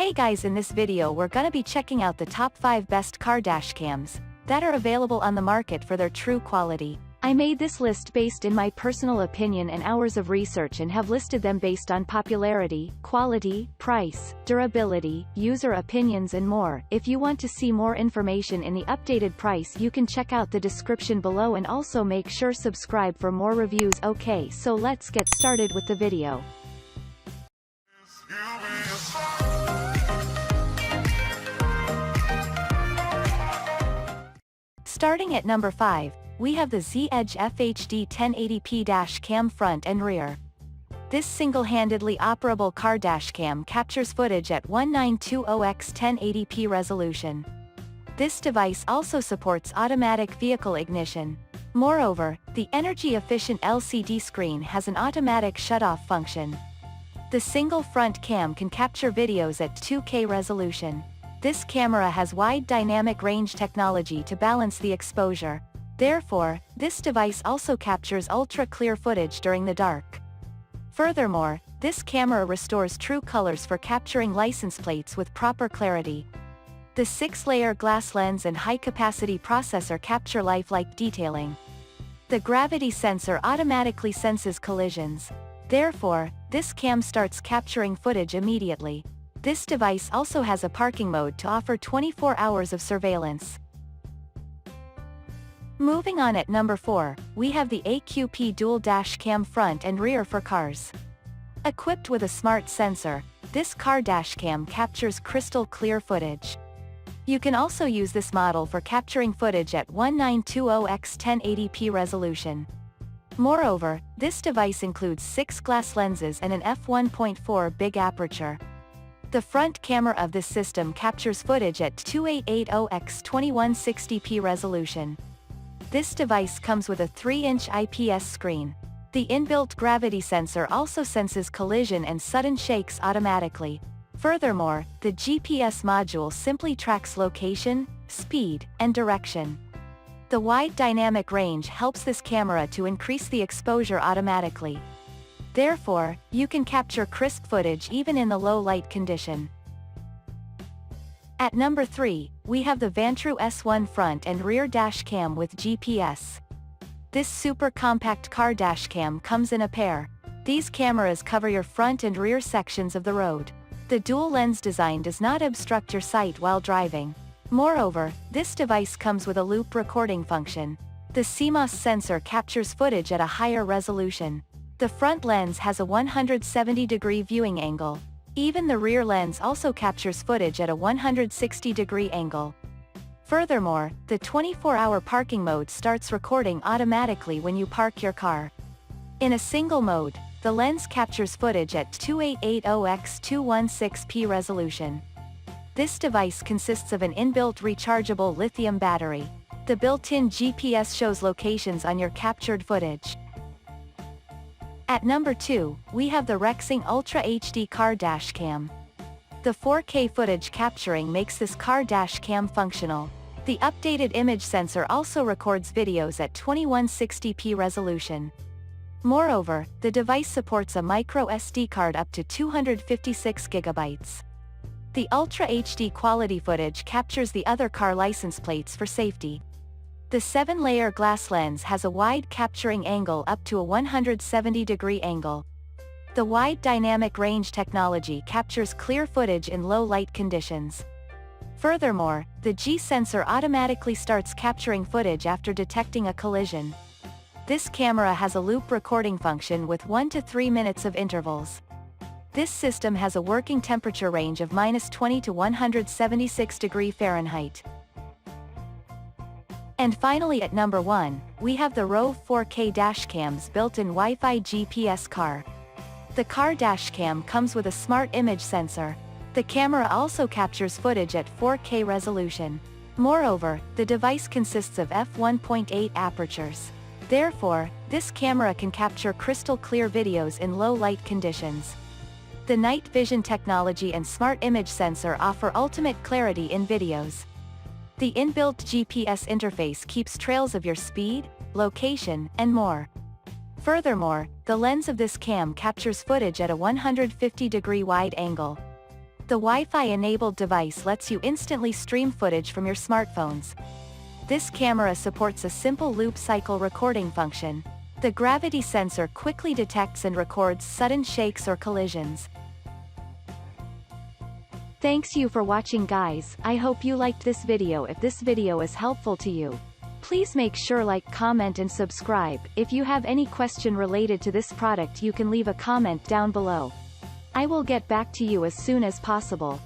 Hey guys, in this video we're gonna be checking out the top 5 best car dashcams that are available on the market for their true quality. I made this list based in my personal opinion and hours of research and have listed them based on popularity, quality, price, durability, user opinions and more. If you want to see more information in the updated price, you can check out the description below and also make sure subscribe for more reviews. Okay, so let's get started with the video. Starting at number 5, we have the Zedge FHD 1080p dashcam front and rear. This single-handedly operable car dashcam captures footage at 1920x 1080p resolution. This device also supports automatic vehicle ignition. Moreover, the energy-efficient LCD screen has an automatic shut-off function. The single front cam can capture videos at 2K resolution. This camera has wide dynamic range technology to balance the exposure. Therefore, this device also captures ultra-clear footage during the dark. Furthermore, this camera restores true colors for capturing license plates with proper clarity. The 6-layer glass lens and high-capacity processor capture lifelike detailing. The gravity sensor automatically senses collisions. Therefore, this cam starts capturing footage immediately. This device also has a parking mode to offer 24 hours of surveillance. Moving on at number 4, we have the AQP dual dash cam front and rear for cars. Equipped with a smart sensor, this car dash cam captures crystal clear footage. You can also use this model for capturing footage at 1920x 1080p resolution. Moreover, this device includes 6 glass lenses and an f1.4 big aperture. The front camera of this system captures footage at 2880x 2160p resolution. This device comes with a 3-inch IPS screen. The inbuilt gravity sensor also senses collision and sudden shakes automatically. Furthermore, the GPS module simply tracks location, speed, and direction. The wide dynamic range helps this camera to increase the exposure automatically. Therefore, you can capture crisp footage even in the low light condition. At number 3, we have the Vantrue S1 front and rear dashcam with GPS. This super compact car dashcam comes in a pair. These cameras cover your front and rear sections of the road. The dual lens design does not obstruct your sight while driving. Moreover, this device comes with a loop recording function. The CMOS sensor captures footage at a higher resolution. The front lens has a 170-degree viewing angle. Even the rear lens also captures footage at a 160-degree angle. Furthermore, the 24-hour parking mode starts recording automatically when you park your car. In a single mode, the lens captures footage at 2880x 216p resolution. This device consists of an inbuilt rechargeable lithium battery. The built-in GPS shows locations on your captured footage. At number 2, we have the Rexing Ultra HD car dashcam. The 4K footage capturing makes this car dashcam functional. The updated image sensor also records videos at 2160p resolution. Moreover, the device supports a micro SD card up to 256 GB. The Ultra HD quality footage captures the other car license plates for safety. The 7-layer glass lens has a wide capturing angle up to a 170-degree angle. The wide dynamic range technology captures clear footage in low light conditions. Furthermore, the G sensor automatically starts capturing footage after detecting a collision. This camera has a loop recording function with 1 to 3 minutes of intervals. This system has a working temperature range of -20 to 176 degrees Fahrenheit. And finally at number 1, we have the Rove 4K dashcams built-in Wi-Fi GPS car. The car dashcam comes with a smart image sensor. The camera also captures footage at 4K resolution. Moreover, the device consists of f1.8 apertures. Therefore, this camera can capture crystal clear videos in low light conditions. The night vision technology and smart image sensor offer ultimate clarity in videos. The inbuilt GPS interface keeps trails of your speed, location, and more. Furthermore, the lens of this cam captures footage at a 150-degree wide angle. The Wi-Fi enabled device lets you instantly stream footage from your smartphones. This camera supports a simple loop cycle recording function. The gravity sensor quickly detects and records sudden shakes or collisions. Thanks you for watching, guys. I hope you liked this video. If this video is helpful to you, please make sure like, comment and subscribe. If you have any question related to this product, you can leave a comment down below. I will get back to you as soon as possible.